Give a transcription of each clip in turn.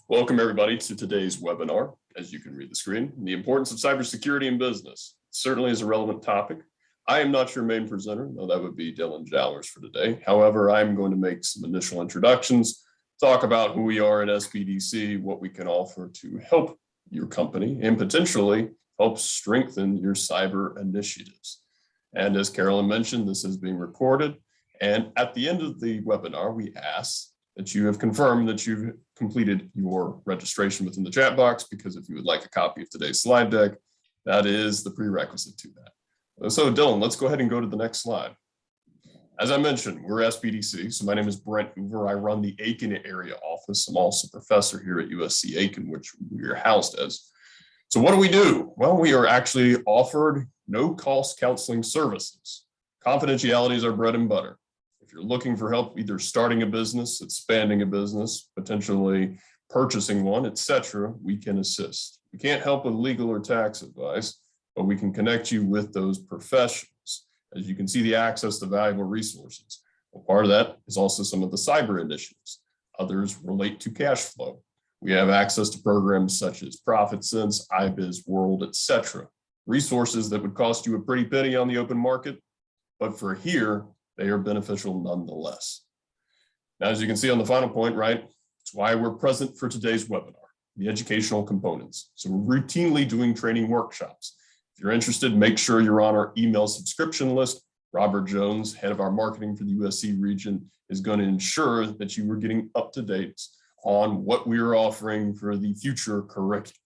Welcome everybody to today's webinar. As you can read the screen, the importance of cybersecurity in business certainly is a relevant topic. I am not your main presenter, though that would be Dillon Jowers for today. However, I'm going to make some initial introductions, talk about who we are at SBDC, what we can offer to help your company, and potentially help strengthen your cyber initiatives. And as Carolyn mentioned, this is being recorded. And at the end of the webinar, we ask that you have confirmed that you've completed your registration within the chat box, because if you would like a copy of today's slide deck, that is the prerequisite to that. So Dillon, let's go ahead and go to the next slide. As I mentioned, we're SBDC. So my name is Brent Hoover. I run the Aiken area office. I'm also professor here at USC Aiken, which we are housed as. So what do we do? Well, we are actually offered no-cost counseling services. Confidentiality is our bread and butter. If you're looking for help either starting a business, expanding a business, potentially purchasing one, etc., we can assist. We can't help with legal or tax advice, but we can connect you with those professionals. As you can see, the access to valuable resources. Well, part of that is also some of the cyber initiatives. Others relate to cash flow. We have access to programs such as ProfitSense, iBiz World, etc. Resources that would cost you a pretty penny on the open market, but for here, they are beneficial nonetheless. Now, as you can see on the final point, right, it's why we're present for today's webinar, the educational components. So we're routinely doing training workshops. If you're interested, make sure you're on our email subscription list. Robert Jones, head of our marketing for the USC region, is going to ensure that you are getting up to date on what we are offering for the future curriculum.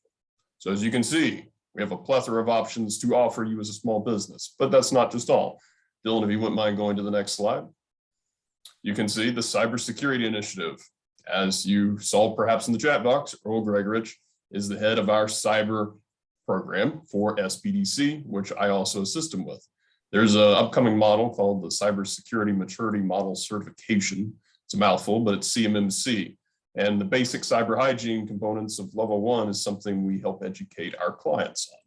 So as you can see, we have a plethora of options to offer you as a small business, but that's not just all. Dillon, if you wouldn't mind going to the next slide. You can see the Cybersecurity Initiative. As you saw perhaps in the chat box, Earl Gregorich is the head of our cyber program for SBDC, which I also assist him with. There's an upcoming model called the Cybersecurity Maturity Model Certification. It's a mouthful, but it's CMMC. And the basic cyber hygiene components of level 1 is something we help educate our clients on.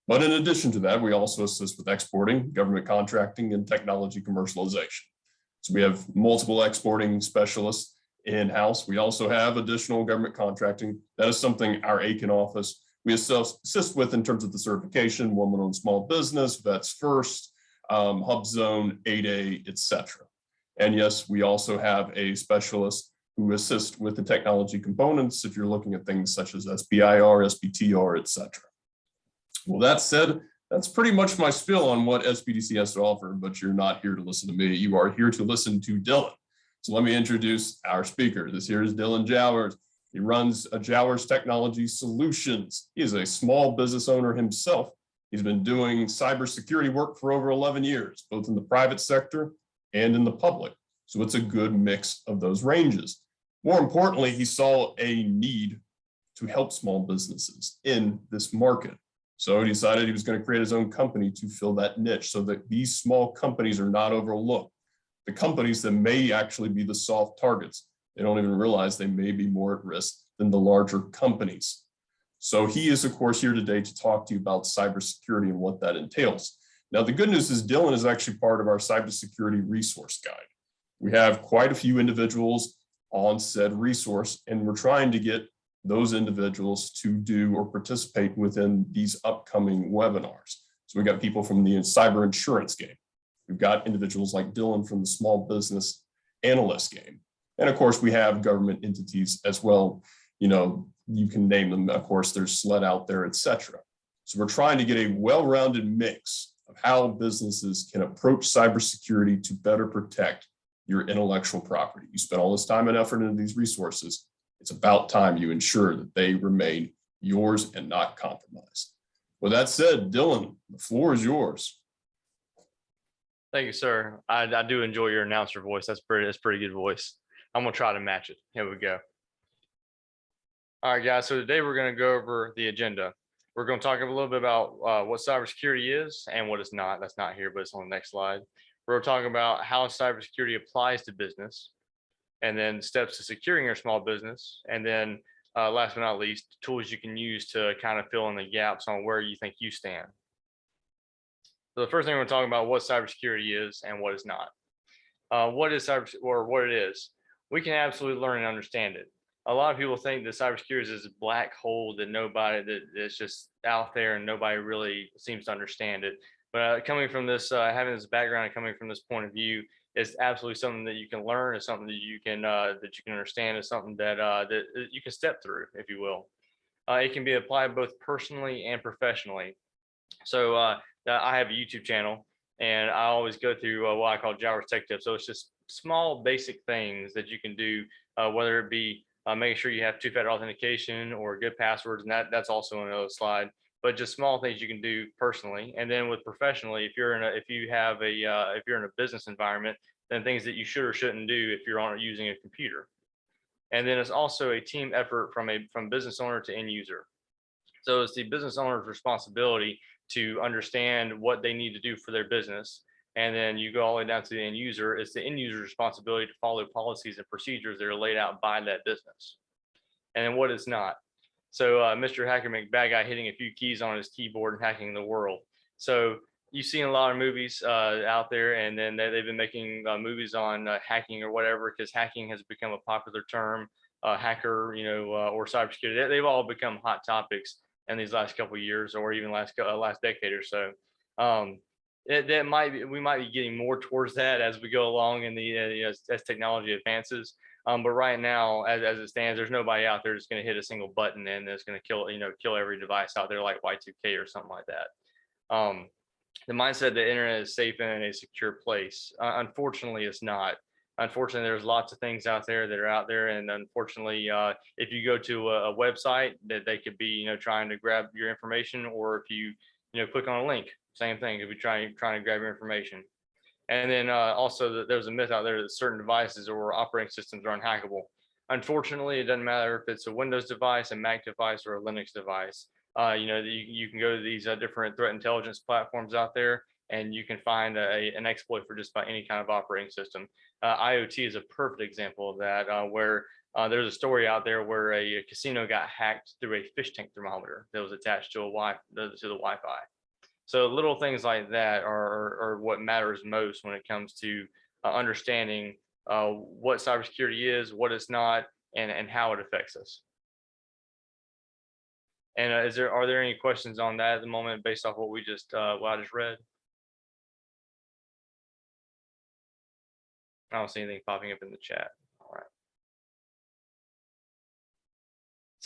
But in addition to that, we also assist with exporting, government contracting, and technology commercialization. So we have multiple exporting specialists in-house. We also have additional government contracting. That is something our Aiken office, we assist with in terms of the certification, woman-owned small business, Vets First, HubZone, 8A, etc. And yes, we also have a specialist who assists with the technology components if you're looking at things such as SBIR, SBTR, etc. Well, that said, that's pretty much my spiel on what SBDC has to offer, but you're not here to listen to me. You are here to listen to Dillon. So let me introduce our speaker. This here is Dillon Jowers. He runs Jowers Technology Solutions. He is a small business owner himself. He's been doing cybersecurity work for over 11 years, both in the private sector and in the public. So it's a good mix of those ranges. More importantly, he saw a need to help small businesses in this market. So he decided he was going to create his own company to fill that niche so that these small companies are not overlooked. The companies that may actually be the soft targets, they don't even realize they may be more at risk than the larger companies. So he is, of course, here today to talk to you about cybersecurity and what that entails. Now, the good news is Dillon is actually part of our cybersecurity resource guide. We have quite a few individuals on said resource, and we're trying to get those individuals to do or participate within these upcoming webinars. So we got people from the cyber insurance game. We've got individuals like Dillon from the small business analyst game. And of course, we have government entities as well. You know, you can name them. Of course, there's SLED out there, etc. So we're trying to get a well-rounded mix of how businesses can approach cybersecurity to better protect your intellectual property. You spend all this time and effort into these resources. It's about time you ensure that they remain yours and not compromised. With that said, Dillon, the floor is yours. Thank you, sir. I do enjoy your announcer voice. That's pretty good voice. I'm gonna try to match it. Here we go. All right, guys. So today we're gonna go over the agenda. We're gonna talk a little bit about what cybersecurity is and what it's not. That's not here, but it's on the next slide. We're talking about how cybersecurity applies to business, and then steps to securing your small business, and then last but not least, tools you can use to kind of fill in the gaps on where you think you stand. So the first thing we're talking about what cybersecurity is and what it's not. What is cyber, or what it is? We can absolutely learn and understand it. a lot of people think that cybersecurity is this black hole that that's just out there and nobody really seems to understand it. But coming from this, having this background and coming from this point of view, is absolutely something that you can learn. It's something that you can understand. It's something that you can step through, if you will. It can be applied both personally and professionally. So I have a YouTube channel, and I always go through what I call Jowers Tech Tips. So it's just small, basic things that you can do, whether it be making sure you have two-factor authentication or good passwords, and that's also on another slide. But just small things you can do personally, and then with professionally, if you're in a business environment, then things that you should or shouldn't do if you're using a computer. And then it's also a team effort from business owner to end user. So it's the business owner's responsibility to understand what they need to do for their business. And then you go all the way down to the end user. It's the end user's responsibility to follow policies and procedures that are laid out by that business. And then what is not. So Mr. Hacker Bad Guy hitting a few keys on his keyboard and hacking the world. So you've seen a lot of movies out there, and then they've been making movies on hacking or whatever, because hacking has become a popular term. Hacker, or cybersecurity, they've all become hot topics in these last couple of years, or even last decade or so. We might be getting more towards that as we go along in as technology advances. But right now, as it stands, there's nobody out there that's going to hit a single button and that's going to kill every device out there like Y2K or something like that. The mindset that the internet is safe and a secure place. Unfortunately, it's not. Unfortunately, there's lots of things out there that are out there, and unfortunately, if you go to a website, that they could be, trying to grab your information, or if you, click on a link, same thing. If you trying to grab your information. And then also, there's a myth out there that certain devices or operating systems are unhackable. Unfortunately, it doesn't matter if it's a Windows device, a Mac device, or a Linux device. You can go to these different threat intelligence platforms out there, and you can find an exploit for just about any kind of operating system. IoT is a perfect example of that, where there's a story out there where a casino got hacked through a fish tank thermometer that was attached to the Wi-Fi. So little things like that are what matters most when it comes to understanding what cybersecurity is, what it's not, and how it affects us. And are there any questions on that at the moment based off what I just read? I don't see anything popping up in the chat. All right.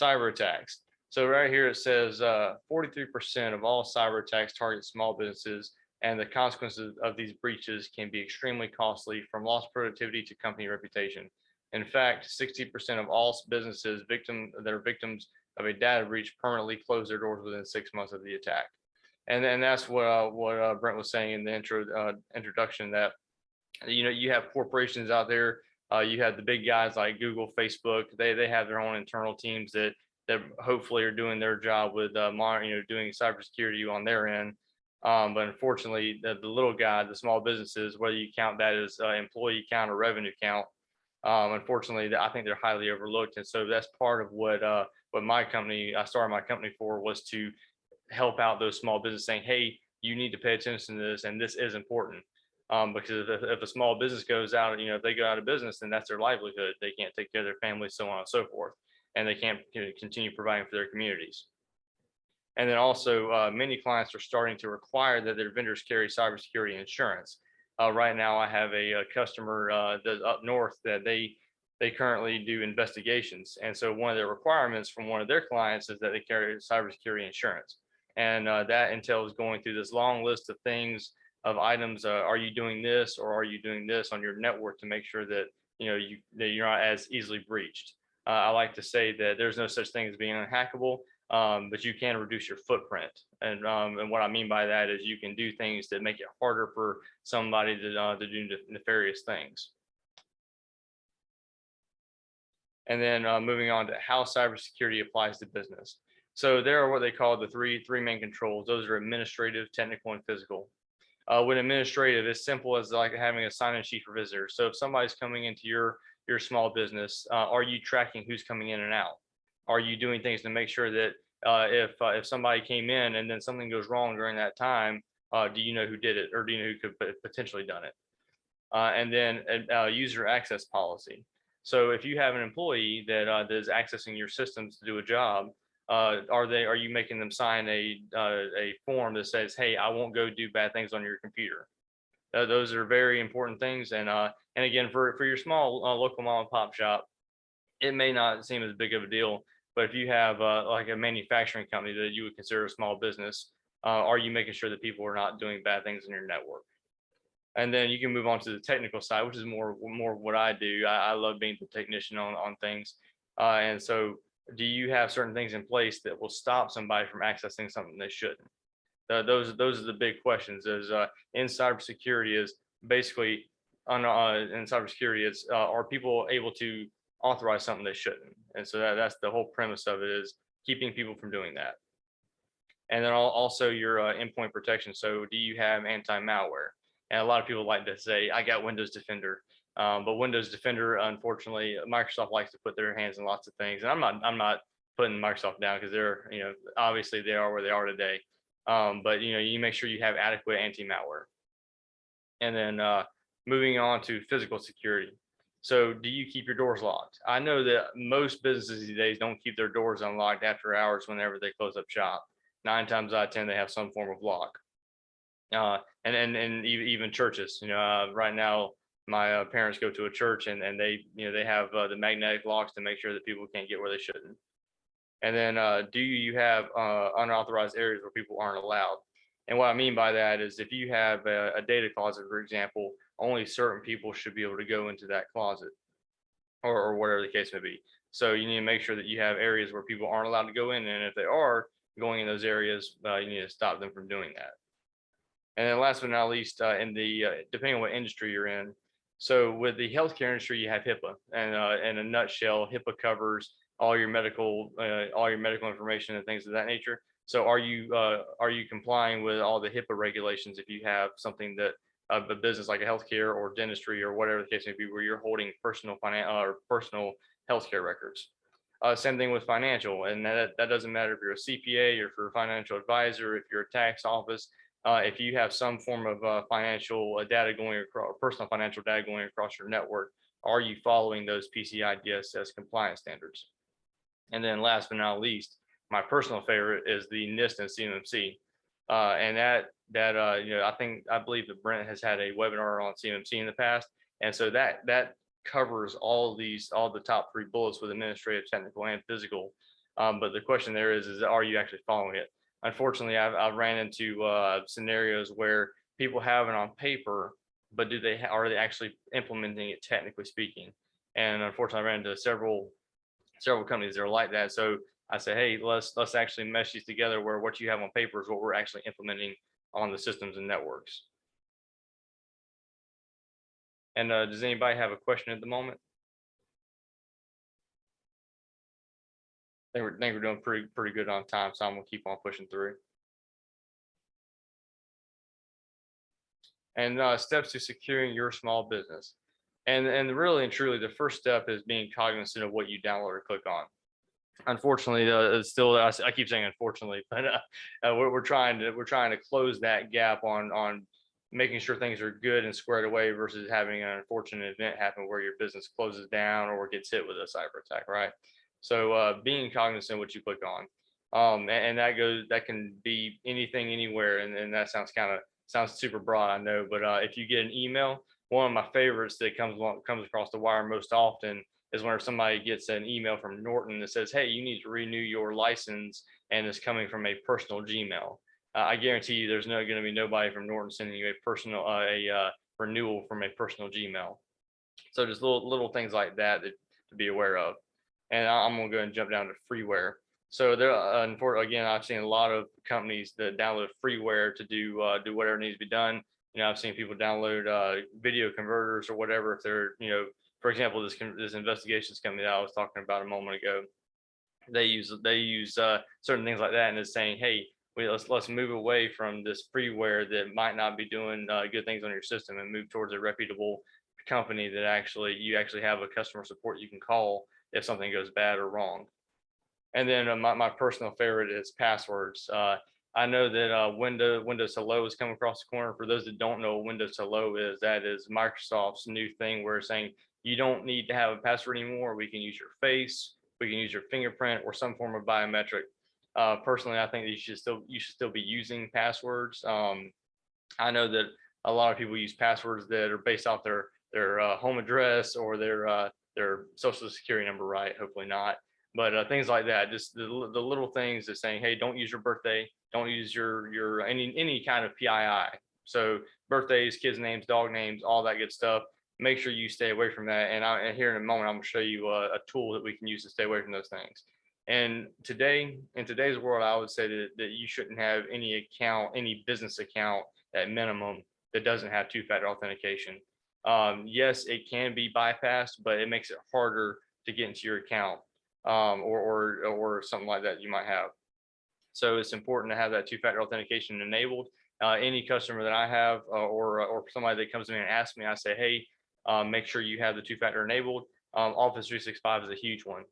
Cyber attacks. So right here it says 43% of all cyber attacks target small businesses, and the consequences of these breaches can be extremely costly, from lost productivity to company reputation. In fact, 60% of all businesses that are victims of a data breach permanently close their doors within 6 months of the attack. And then that's what Brent was saying in the introduction, that you have corporations out there. You have the big guys like Google, Facebook. They have their own internal teams that hopefully are doing their job with doing cybersecurity on their end. But unfortunately, the little guy, the small businesses, whether you count that as employee count or revenue count, unfortunately, I think they're highly overlooked. And so that's part of what I started my company for, was to help out those small businesses, saying, hey, you need to pay attention to this, and this is important. Because if a small business goes out, if they go out of business, then that's their livelihood. They can't take care of their families, so on and so forth, and they can't continue providing for their communities. And then also, many clients are starting to require that their vendors carry cybersecurity insurance. Right now, I have a customer that's up north that they currently do investigations, and so one of the requirements from one of their clients is that they carry cybersecurity insurance, and that entails going through this long list of things, of items. Are you doing this, or are you doing this on your network, to make sure that that you're not as easily breached. I like to say that there's no such thing as being unhackable, but you can reduce your footprint. And what I mean by that is you can do things that make it harder for somebody to do nefarious things. And then moving on to how cybersecurity applies to business. So there are what they call the three main controls. Those are administrative, technical, and physical. With administrative, it's simple as like having a sign-in sheet for visitors. So if somebody's coming into your small business, are you tracking who's coming in and out? Are you doing things to make sure that if somebody came in and then something goes wrong during that time, do you know who did it, or do you know who could potentially done it? And then user access policy. So if you have an employee that is accessing your systems to do a job, are you making them sign a form that says, hey, I won't go do bad things on your computer? Those are very important things. And again, for your small local mom and pop shop, it may not seem as big of a deal, but if you have like a manufacturing company that you would consider a small business, are you making sure that people are not doing bad things in your network? And then you can move on to the technical side, which is more what I do. I love being the technician on things. And so do you have certain things in place that will stop somebody from accessing something they shouldn't? Those are the big questions. Is in cybersecurity is basically in cybersecurity it's are people able to authorize something they shouldn't? And so that's the whole premise of it, is keeping people from doing that. And then also your endpoint protection. So do you have anti-malware? And a lot of people like to say, I got Windows Defender. But Windows Defender, unfortunately, Microsoft likes to put their hands in lots of things. And I'm not putting Microsoft down, because they're, obviously they are where they are today. But you make sure you have adequate anti-malware. And then moving on to physical security. So do you keep your doors locked? I know that most businesses these days don't keep their doors unlocked after hours whenever they close up shop. 9 times out of 10, they have some form of lock. And even churches, right now, my parents go to a church, and they have the magnetic locks to make sure that people can't get where they shouldn't. And then do you have unauthorized areas where people aren't allowed? And what I mean by that is, if you have a data closet, for example, only certain people should be able to go into that closet, or whatever the case may be. So you need to make sure that you have areas where people aren't allowed to go in. And if they are going in those areas, you need to stop them from doing that. And then last but not least, depending on what industry you're in. So with the healthcare industry, you have HIPAA, and in a nutshell, HIPAA covers all your medical information and things of that nature. So are you complying with all the HIPAA regulations if you have something that a business like a healthcare or dentistry or whatever the case may be, where you're holding personal healthcare records? Same thing with financial, and that doesn't matter if you're a CPA or if you're a financial advisor, if you're a tax office. If you have some form of financial data going across, personal financial data going across your network, are you following those PCI DSS compliance standards? And then last but not least, my personal favorite is the NIST and CMMC. And I believe that Brent has had a webinar on CMMC in the past. And so that covers all the top 3 bullets with administrative, technical, and physical. But the question there is are you actually following it? Unfortunately, I've ran into scenarios where people have it on paper, but are they actually implementing it, technically speaking? And unfortunately, I ran into several companies that are like that. So I say, hey, let's actually mesh these together, where what you have on paper is what we're actually implementing on the systems and networks. And does anybody have a question at the moment? I think we're doing pretty good on time, so I'm gonna keep on pushing through. And steps to securing your small business. And really and truly, the first step is being cognizant of what you download or click on. Unfortunately, it's still, I keep saying unfortunately, but we're trying to close that gap on making sure things are good and squared away, versus having an unfortunate event happen where your business closes down or gets hit with a cyber attack, right? So being cognizant of what you click on, and that can be anything, anywhere, and that sounds super broad, I know, but if you get an email, one of my favorites that comes across the wire most often is whenever somebody gets an email from Norton that says, hey, you need to renew your license, and it's coming from a personal Gmail. I guarantee you there's going to be nobody from Norton sending you a renewal from a personal Gmail. So just little things like that to be aware of. And I'm going to go ahead and jump down to freeware. So again, I've seen a lot of companies that download freeware to do whatever needs to be done. I've seen people download video converters or whatever, if they're, for example, this investigations company that I was talking about a moment ago, they use certain things like that, and it's saying, hey, let's move away from this freeware that might not be doing good things on your system, and move towards a reputable company that you actually have a customer support you can call if something goes bad or wrong. And then my personal favorite is passwords. I know that Windows Hello is coming across the corner. For those that don't know what Windows Hello is, that is Microsoft's new thing where it's saying You don't need to have a password anymore. We can use your face, we can use your fingerprint or some form of biometric. Personally, I think that you should still be using passwords. I know that a lot of people use passwords that are based off their home address or their social security number, right? Hopefully not. But things like that, just the little things that saying, hey, don't use your birthday, don't use your any kind of PII. So birthdays, kids' names, dog names, all that good stuff. Make sure you stay away from that. And here in a moment, I'm going to show you a tool that we can use to stay away from those things. And in today's world, I would say that you shouldn't have any business account at minimum that doesn't have two-factor authentication. Yes, it can be bypassed, but it makes it harder to get into your account or something like that you might have. So it's important to have that two-factor authentication enabled. Any customer that I have or somebody that comes to me and asks me, I say, hey, make sure you have the two-factor enabled. Office 365 is a huge one.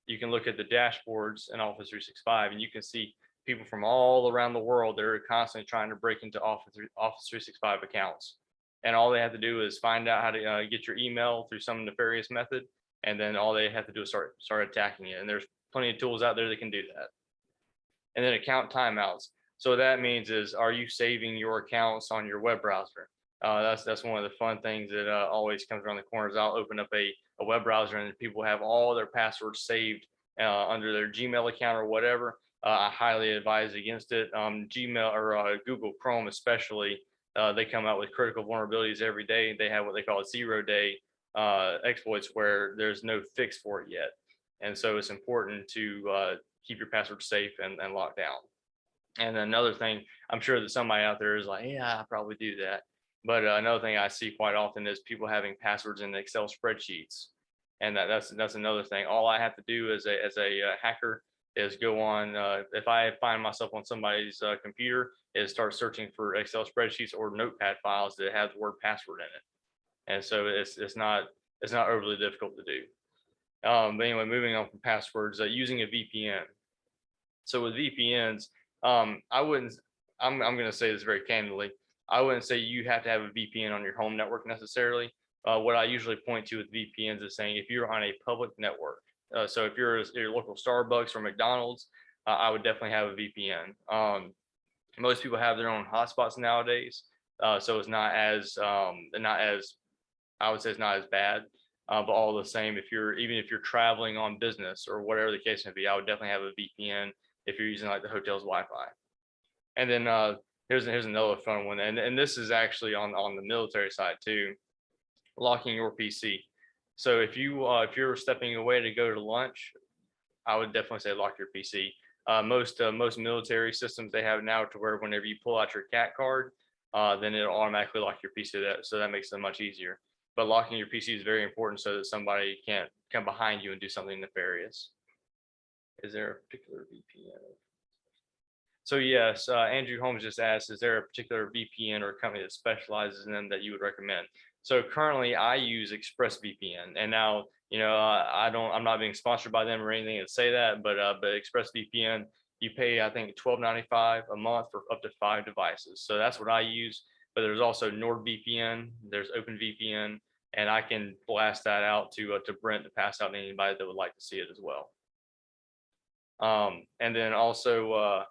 You can look at the dashboards in Office 365 and you can see people from all around the world that are constantly trying to break into Office 365 accounts. And all they have to do is find out how to get your email through some nefarious method. And then all they have to do is start attacking it. And there's plenty of tools out there that can do that. And then account timeouts. So what that means is, are you saving your accounts on your web browser? That's one of the fun things that always comes around the corners. I'll open up a web browser and people have all their passwords saved under their Gmail account or whatever. I highly advise against it. Gmail or Google Chrome especially, they come out with critical vulnerabilities every day. They have what they call a 0-day exploits where there's no fix for it yet. And so it's important to keep your password safe and locked down. And another thing, I'm sure that somebody out there is like, yeah, I probably do that. But another thing I see quite often is people having passwords in Excel spreadsheets. And that's another thing. All I have to do as a hacker is go on, if I find myself on somebody's computer, is start searching for Excel spreadsheets or notepad files that have the word password in it. And so it's not overly difficult to do. But anyway, moving on from passwords, using a VPN. So with VPNs, I'm going to say this very candidly. I wouldn't say you have to have a VPN on your home network necessarily. What I usually point to with VPNs is saying if you're on a public network, so if you're your local Starbucks or McDonald's, I would definitely have a VPN. Most people have their own hotspots nowadays, so it's not as I would say it's not as bad. But all the same, even if you're traveling on business or whatever the case may be, I would definitely have a VPN if you're using like the hotel's Wi-Fi. And then here's another fun one, and this is actually on the military side too. Locking your PC. So if you're stepping away to go to lunch, I would definitely say lock your PC. Most military systems they have now to where whenever you pull out your CAT card, then it'll automatically lock your PC. So that makes it much easier. But locking your PC is very important so that somebody can't come behind you and do something nefarious. Is there a particular VPN? So yes, Andrew Holmes just asked, is there a particular VPN or company that specializes in them that you would recommend? So currently I use ExpressVPN, and now, I'm not being sponsored by them or anything to say that, but ExpressVPN, you pay, I think, $12.95 a month for up to 5 devices. So that's what I use. But there's also NordVPN, there's OpenVPN, and I can blast that out to Brent to pass out to anybody that would like to see it as well. And then also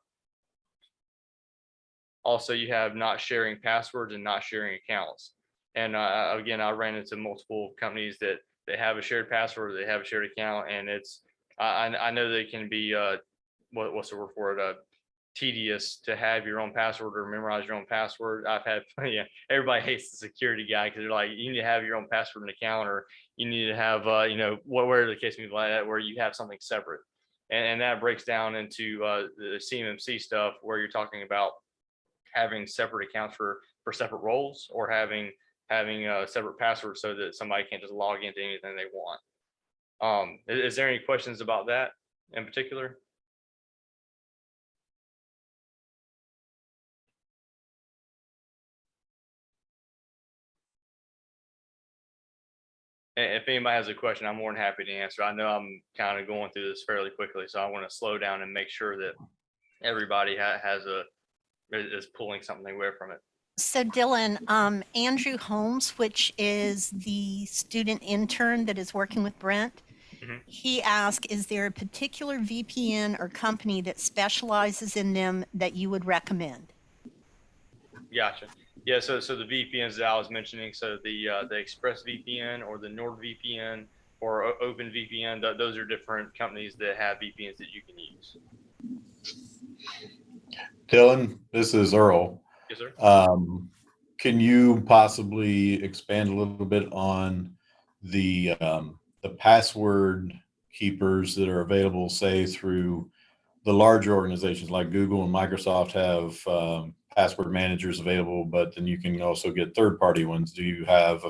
you have not sharing passwords and not sharing accounts. And again, I ran into multiple companies that they have a shared password, they have a shared account, and I know they can be what's the word for it? Tedious to have your own password or memorize your own password. I've had, everybody hates the security guy because they're like, you need to have your own password and account, or you need to have, whatever the case may be like that, where you have something separate. And that breaks down into the CMMC stuff where you're talking about having separate accounts for separate roles, or having separate passwords so that somebody can't just log into anything they want. Is there any questions about that in particular? If anybody has a question, I'm more than happy to answer. I know I'm kind of going through this fairly quickly, so I want to slow down and make sure that everybody is pulling something away from it. So Dylan, Andrew Holmes, which is the student intern that is working with Brent, Mhm. he asked, is there a particular VPN or company that specializes in them that you would recommend? Gotcha. Yeah, so the VPNs that I was mentioning, so the Express VPN or the NordVPN or OpenVPN, those are different companies that have VPNs that you can use. Dylan, this is Earl. Yes, sir. Can you possibly expand a little bit on the password keepers that are available, say, through the larger organizations like Google and Microsoft have password managers available, but then you can also get third-party ones. Do you have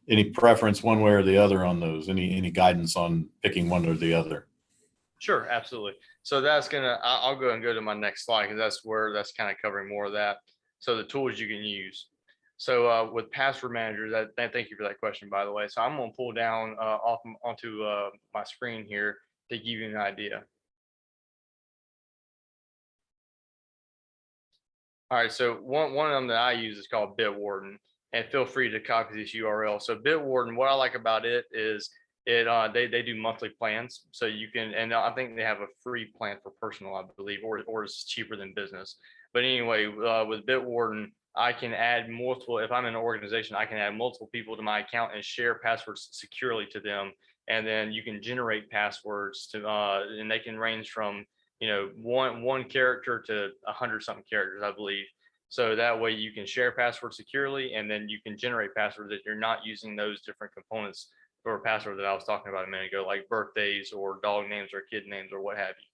any preference one way or the other on those? Any guidance on picking one or the other? Sure, absolutely. So that's I'll go and go to my next slide because that's kind of covering more of that. So the tools you can use. So with password managers, thank you for that question, by the way. So I'm going to pull down onto my screen here to give you an idea. All right, so one of them that I use is called Bitwarden, and feel free to copy this URL. So Bitwarden, what I like about it is they do monthly plans, so you can, and I think they have a free plan for personal, I believe, or it's cheaper than business. But anyway, with Bitwarden, I can add multiple. If I'm in an organization, I can add multiple people to my account and share passwords securely to them, and then you can generate passwords to, and they can range from one character to 100 something characters, I believe. So that way you can share passwords securely, and then you can generate passwords that you're not using those different components for a password that I was talking about a minute ago, like birthdays or dog names or kid names or what have you.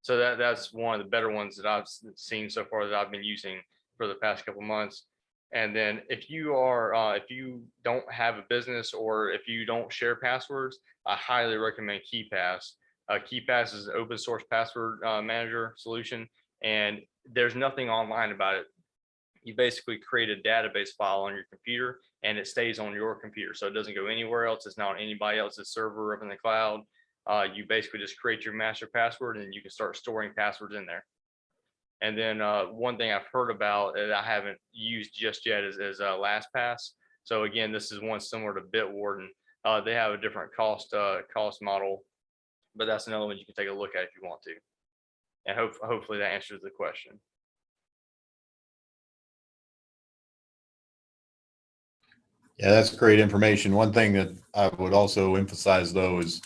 So that's one of the better ones that I've seen so far that I've been using for the past couple months. And then if you don't have a business or if you don't share passwords, I highly recommend KeePass. KeePass is an open source password manager solution, and there's nothing online about it. You basically create a database file on your computer and it stays on your computer. So it doesn't go anywhere else. It's not on anybody else's server up in the cloud. You basically just create your master password and you can start storing passwords in there. And then one thing I've heard about that I haven't used just yet is LastPass. So again, this is one similar to Bitwarden. They have a different cost model, but that's another one you can take a look at if you want to. And hopefully that answers the question. Yeah, that's great information. One thing that I would also emphasize, though, is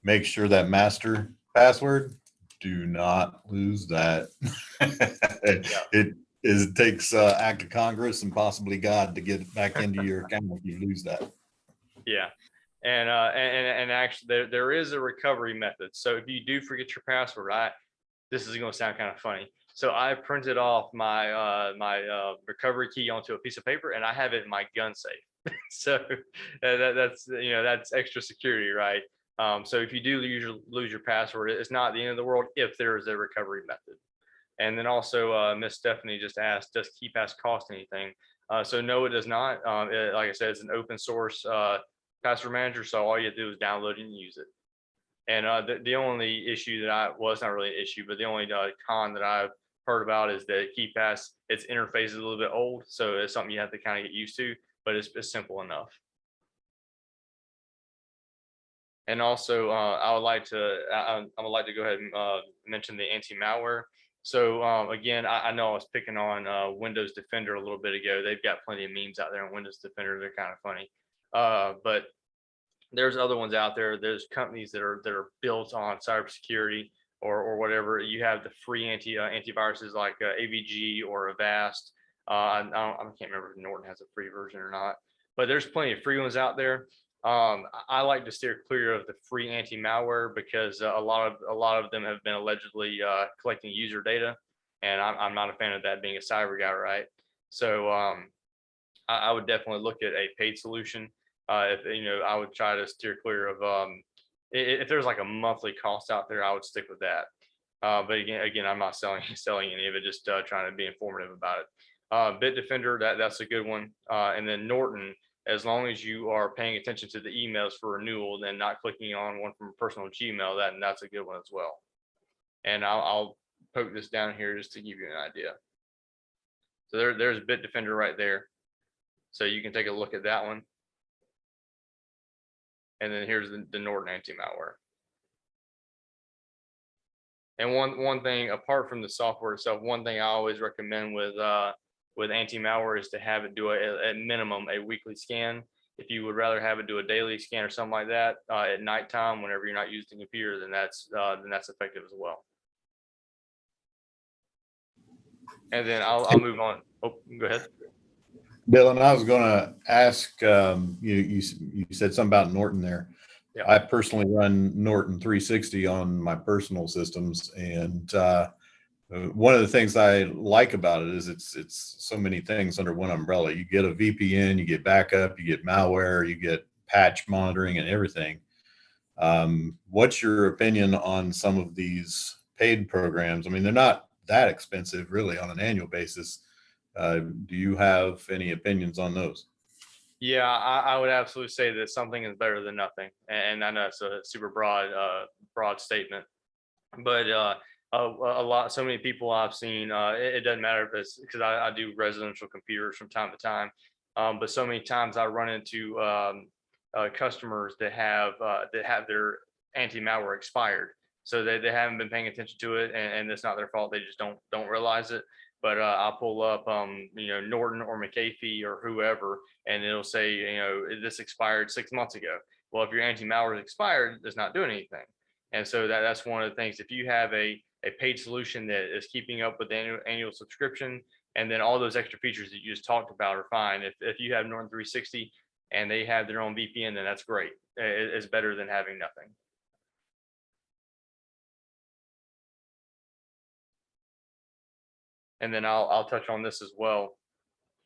make sure that master password, do not lose that. It takes act of Congress and possibly God to get back into your account if you lose that. Yeah. And actually there is a recovery method. So if you do forget your password, this is going to sound kind of funny. So I printed off my recovery key onto a piece of paper and I have it in my gun safe. So that's extra security, right? So if you do lose your password, it's not the end of the world if there is a recovery method. And then also Miss Stephanie just asked, does KeePass cost anything? So no, it does not. Like I said, it's an open source password manager. So all you have to do is download it and use it. And the only issue that well, it's not really an issue, but the only con that I've heard about is that KeePass, its interface is a little bit old. So it's something you have to kind of get used to, but it's simple enough. And also, I would like to go ahead and mention the anti-malware. So again, I know I was picking on Windows Defender a little bit ago. They've got plenty of memes out there on Windows Defender. They're kind of funny, but there's other ones out there. There's companies that are built on cybersecurity or whatever. You have the free antiviruses like AVG or Avast. I can't remember if Norton has a free version or not, but there's plenty of free ones out there. I like to steer clear of the free anti-malware because a lot of them have been allegedly collecting user data, and I'm not a fan of that, being a cyber guy, right? So I would definitely look at a paid solution. If I would try to steer clear of if there's like a monthly cost out there, I would stick with that. But again, I'm not selling any of it, just trying to be informative about it. Bitdefender, that's a good one, and then Norton. As long as you are paying attention to the emails for renewal, then not clicking on one from a personal Gmail, that's a good one as well. And I'll poke this down here just to give you an idea. So there's Bitdefender right there. So you can take a look at that one. And then here's the Norton anti-malware. And one thing apart from the software itself, one thing I always recommend with anti-malware is to have it do at minimum a weekly scan. If you would rather have it do a daily scan or something like that at nighttime, whenever you're not using the computer, then that's effective as well. And then I'll move on. Oh, go ahead. Dylan, I was going to ask, you said something about Norton there. Yeah. I personally run Norton 360 on my personal systems, and one of the things I like about it is it's so many things under one umbrella. You get a VPN, you get backup, you get malware, you get patch monitoring and everything. What's your opinion on some of these paid programs? I mean, they're not that expensive really on an annual basis. Do you have any opinions on those? Yeah, I would absolutely say that something is better than nothing. And I know it's a super broad statement, but so many people I've seen, it doesn't matter if it's because I do residential computers from time to time. But so many times I run into customers that have their anti-malware expired. So they haven't been paying attention to it, and it's not their fault. They just don't realize it. But I'll pull up, Norton or McAfee or whoever, and it'll say, this expired 6 months ago. Well, if your anti-malware is expired, it's not doing anything. And so that's one of the things. If you have a paid solution that is keeping up with the annual subscription, and then all those extra features that you just talked about are fine. If you have Norton 360 and they have their own VPN, then that's great. It's better than having nothing. And then I'll touch on this as well.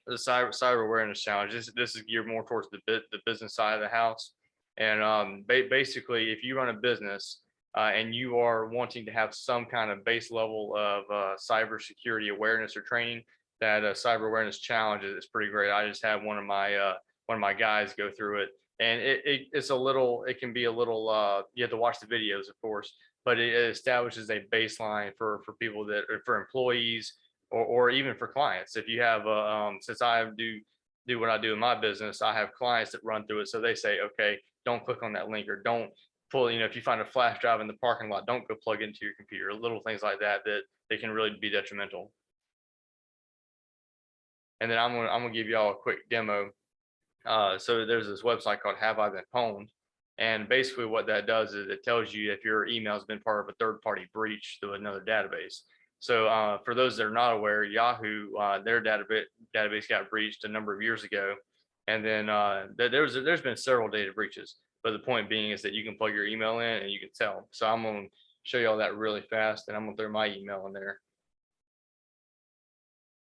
The cyber awareness challenge. This is geared more towards the business side of the house. And basically, if you run a business and you are wanting to have some kind of base level of cybersecurity awareness or training, that cyber awareness challenge is pretty great. I just had one of my guys go through it, and it can be a little. You have to watch the videos, of course, but it establishes a baseline for people for employees. Or even for clients. If you have, since I do what I do in my business, I have clients that run through it. So they say, okay, don't click on that link, or don't pull, if you find a flash drive in the parking lot, don't go plug into your computer. Little things like that they can really be detrimental. And then I'm gonna give y'all a quick demo. So there's this website called Have I Been Pwned? And basically what that does is it tells you if your email has been part of a third-party breach to another database. So for those that are not aware, Yahoo, their database got breached a number of years ago. And then there's been several data breaches. But the point being is that you can plug your email in and you can tell. So I'm going to show you all that really fast, and I'm going to throw my email in there.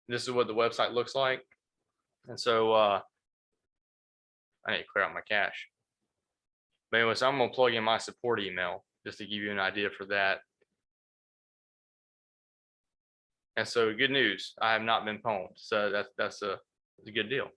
This is what the website looks like. And so I need to clear out my cache. But anyway, so I'm going to plug in my support email just to give you an idea for that. And so good news, I have not been pwned. So that's a good deal.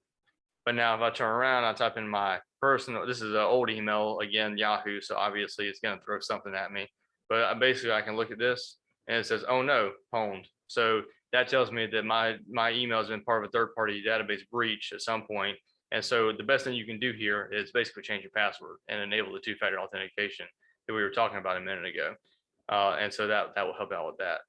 But now if I turn around, I type in my personal, this is an old email, again, Yahoo. So obviously it's going to throw something at me. But basically I can look at this and it says, oh no, pwned. So that tells me that my email has been part of a third-party database breach at some point. And so the best thing you can do here is basically change your password and enable the two-factor authentication that we were talking about a minute ago. And so that will help out with that.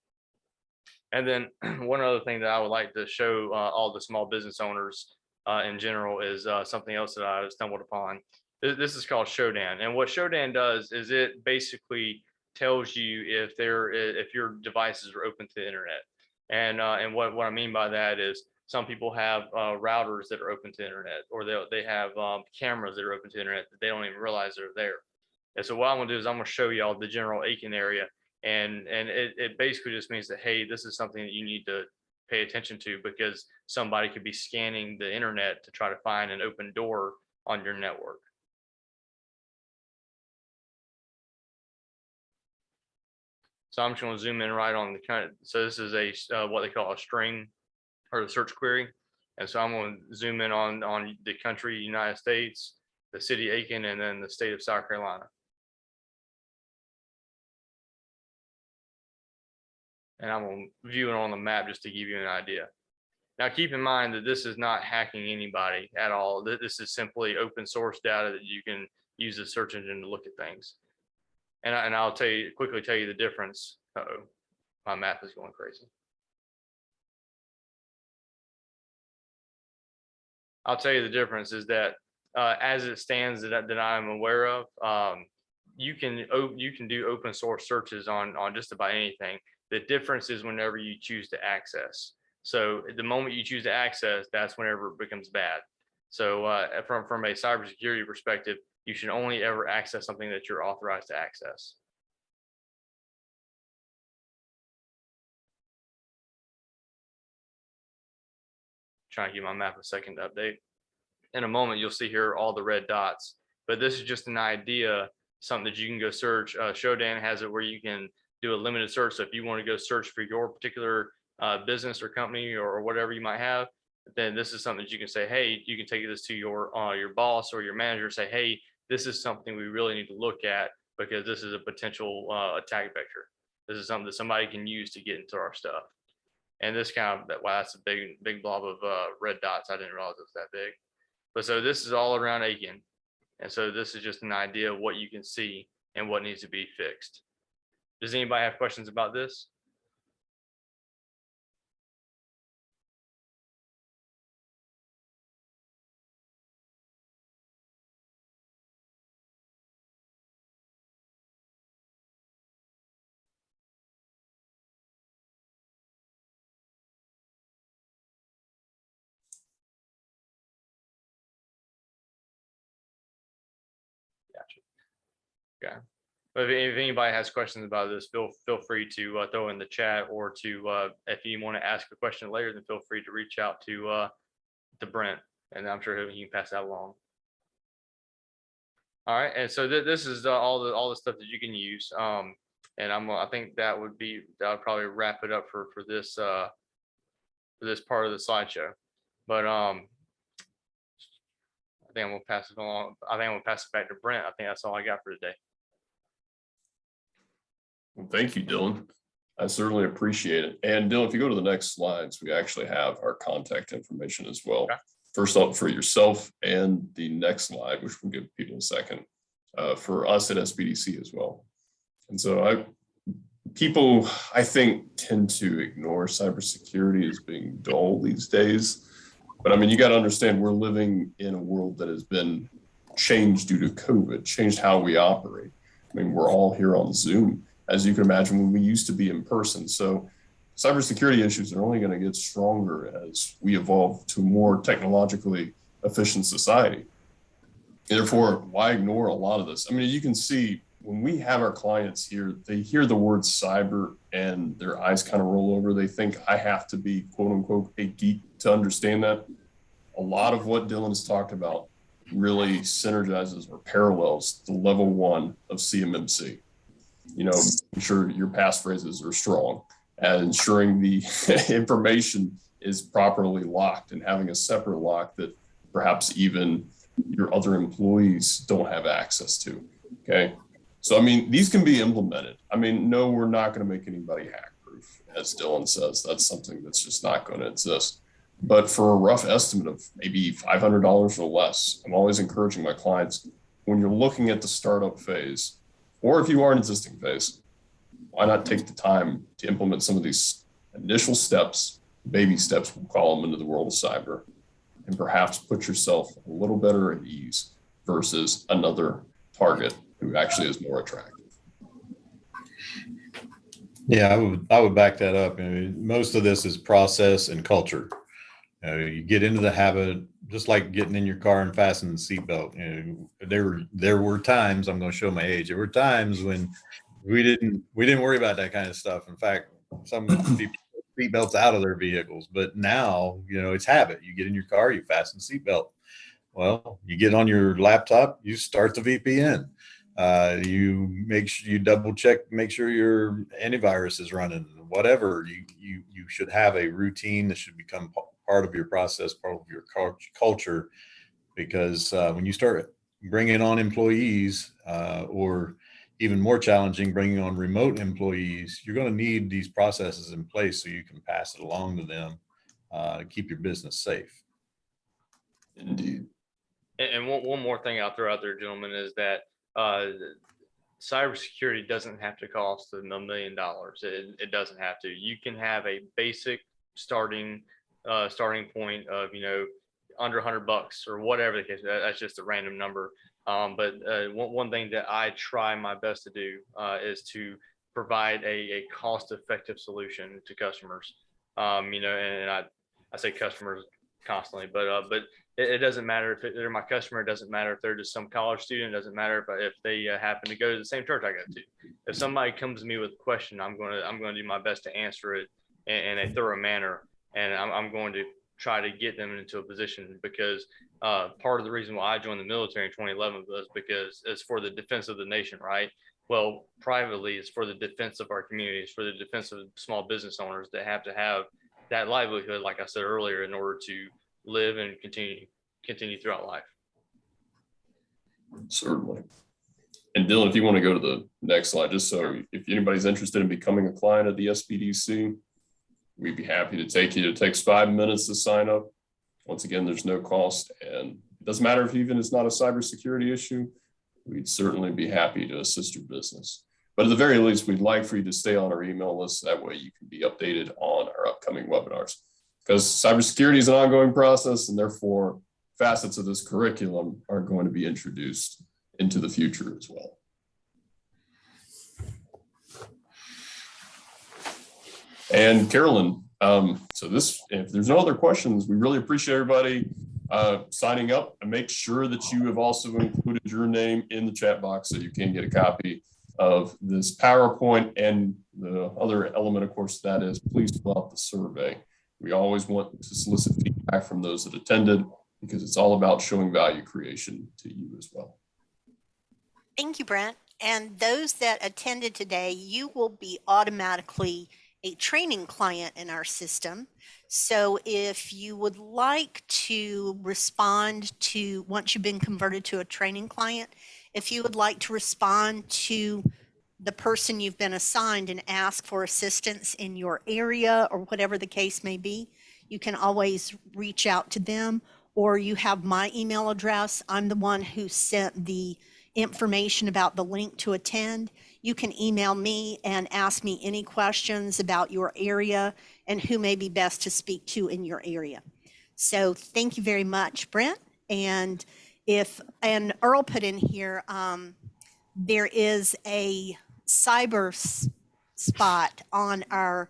And then one other thing that I would like to show all the small business owners in general is something else that I stumbled upon. This is called Showdown. And what Showdown does is it basically tells you if your devices are open to the internet. And what I mean by that is some people have routers that are open to the internet, or they have cameras that are open to the internet that they don't even realize they're there. And so what I'm gonna do is I'm gonna show y'all the general Aiken area. And it basically just means that, hey, this is something that you need to pay attention to, because somebody could be scanning the internet to try to find an open door on your network. So I'm just going to zoom in right on the kind of, so this is a what they call a string or the search query. And so I'm going to zoom in on the country, United States, the city Aiken, and then the state of South Carolina. And I'm going to view it on the map just to give you an idea. Now, keep in mind that this is not hacking anybody at all. This is simply open source data that you can use the search engine to look at things. And I'll quickly tell you the difference. Uh-oh, my map is going crazy. I'll tell you the difference is that as it stands that I'm aware of, you can do open source searches on just about anything. The difference is whenever you choose to access. So the moment you choose to access, that's whenever it becomes bad. So from a cybersecurity perspective, you should only ever access something that you're authorized to access. Trying to give my map a second to update. In a moment, you'll see here all the red dots, but this is just an idea, something that you can go search. Shodan has it where you can do a limited search. So if you want to go search for your particular business or company or whatever you might have, then this is something that you can say, hey, you can take this to your boss or your manager, say, hey, this is something we really need to look at because this is a potential attack vector. This is something that somebody can use to get into our stuff. And this wow, that's a big blob of red dots. I didn't realize it was that big. But so this is all around Aiken. And so this is just an idea of what you can see and what needs to be fixed. Does anybody have questions about this? Okay. But if anybody has questions about this, feel free to throw in the chat, or to if you want to ask a question later, then feel free to reach out to Brent, and I'm sure he can pass that along. All right, and so this is all the stuff that you can use, and I think that would probably wrap it up for this part of the slideshow. But I think I'm gonna pass it along. I think I'm gonna pass it back to Brent. I think that's all I got for today. Well, thank you, Dillon. I certainly appreciate it. And Dillon, if you go to the next slides, we actually have our contact information as well. Okay. First off, for yourself, and the next slide, which we'll give people a second, for us at SBDC as well. And so people, I think, tend to ignore cybersecurity as being dull these days. But I mean, you got to understand, we're living in a world that has been changed due to COVID, changed how we operate. I mean, we're all here on Zoom, as you can imagine, when we used to be in person. So cybersecurity issues are only going to get stronger as we evolve to a more technologically efficient society. Therefore, why ignore a lot of this? I mean, you can see when we have our clients here, they hear the word cyber and their eyes kind of roll over. They think I have to be, quote unquote, a geek to understand that. A lot of what Dillon has talked about really synergizes or parallels the level 1 of CMMC. You know, ensure your passphrases are strong, and ensuring the information is properly locked, and having a separate lock that perhaps even your other employees don't have access to. Okay. So, I mean, these can be implemented. I mean, no, we're not going to make anybody hack proof, as Dillon says. That's something that's just not going to exist. But for a rough estimate of maybe $500 or less, I'm always encouraging my clients, when you're looking at the startup phase, or if you are in existing phase, why not take the time to implement some of these initial steps, baby steps, we'll call them, into the world of cyber, and perhaps put yourself a little better at ease versus another target who actually is more attractive. Yeah, I would back that up. I mean, most of this is process and culture. You get into the habit, just like getting in your car and fastening the seatbelt. You know, there were times, I'm going to show my age. There were times when we didn't worry about that kind of stuff. In fact, some people put seatbelts out of their vehicles. But now, you know, it's habit. You get in your car, you fasten the seatbelt. Well, you get on your laptop, you start the VPN. You make sure you double check, make sure your antivirus is running. Whatever, you should have a routine that should become part of your process, part of your culture, because when you start bringing on employees, or even more challenging, bringing on remote employees, you're going to need these processes in place so you can pass it along to them to keep your business safe. Indeed. And one more thing I'll throw out there, gentlemen, is that cybersecurity doesn't have to cost $1 million. It doesn't have to. You can have a basic starting point of, under $100 or whatever the case. That's just a random number. But one thing that I try my best to do is to provide a cost-effective solution to customers. And I say customers constantly, but it doesn't matter if they're my customer. It doesn't matter if they're just some college student. It doesn't matter if they happen to go to the same church I go to. If somebody comes to me with a question, I'm going to do my best to answer it in a thorough manner, and I'm going to try to get them into a position, because part of the reason why I joined the military in 2011 was because it's for the defense of the nation, right? Well, privately, it's for the defense of our communities, for the defense of small business owners that have to have that livelihood, like I said earlier, in order to live and continue throughout life. Certainly. And Dylan, if you want to go to the next slide, just so if anybody's interested in becoming a client of the SBDC, we'd be happy to take you. It takes 5 minutes to sign up. Once again, there's no cost, and it doesn't matter if even it's not a cybersecurity issue. We'd certainly be happy to assist your business. But at the very least, we'd like for you to stay on our email list. That way you can be updated on our upcoming webinars, because cybersecurity is an ongoing process, and therefore facets of this curriculum are going to be introduced into the future as well. And Carolyn, so if there's no other questions, we really appreciate everybody signing up, and make sure that you have also included your name in the chat box so you can get a copy of this PowerPoint. And the other element, of course, that is please fill out the survey. We always want to solicit feedback from those that attended, because it's all about showing value creation to you as well. Thank you, Brent. And those that attended today, you will be automatically a training client in our system. So if you would like to respond to, once you've been converted to a training client, if you would like to respond to the person you've been assigned and ask for assistance in your area or whatever the case may be, you can always reach out to them, or you have my email address. I'm the one who sent the information about the link to attend. You can email me and ask me any questions about your area and who may be best to speak to in your area. So thank you very much, Brent. And Earl put in here, there is a cyber spot on our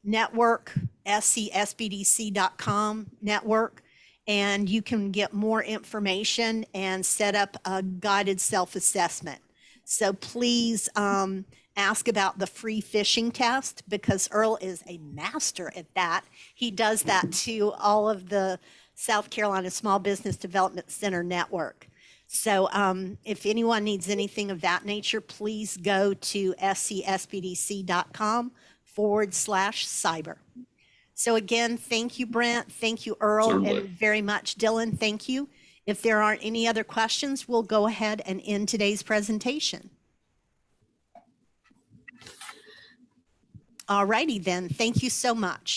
network, scsbdc.com network, and you can get more information and set up a guided self-assessment. So please ask about the free phishing test, because Earl is a master at that. He does that to all of the South Carolina Small Business Development Center network. So if anyone needs anything of that nature, please go to scsbdc.com/cyber. So again, thank you, Brent. Thank you, Earl, Certainly. and very much, Dylan. Thank you. If there aren't any other questions, we'll go ahead and end today's presentation. All righty then. Thank you so much.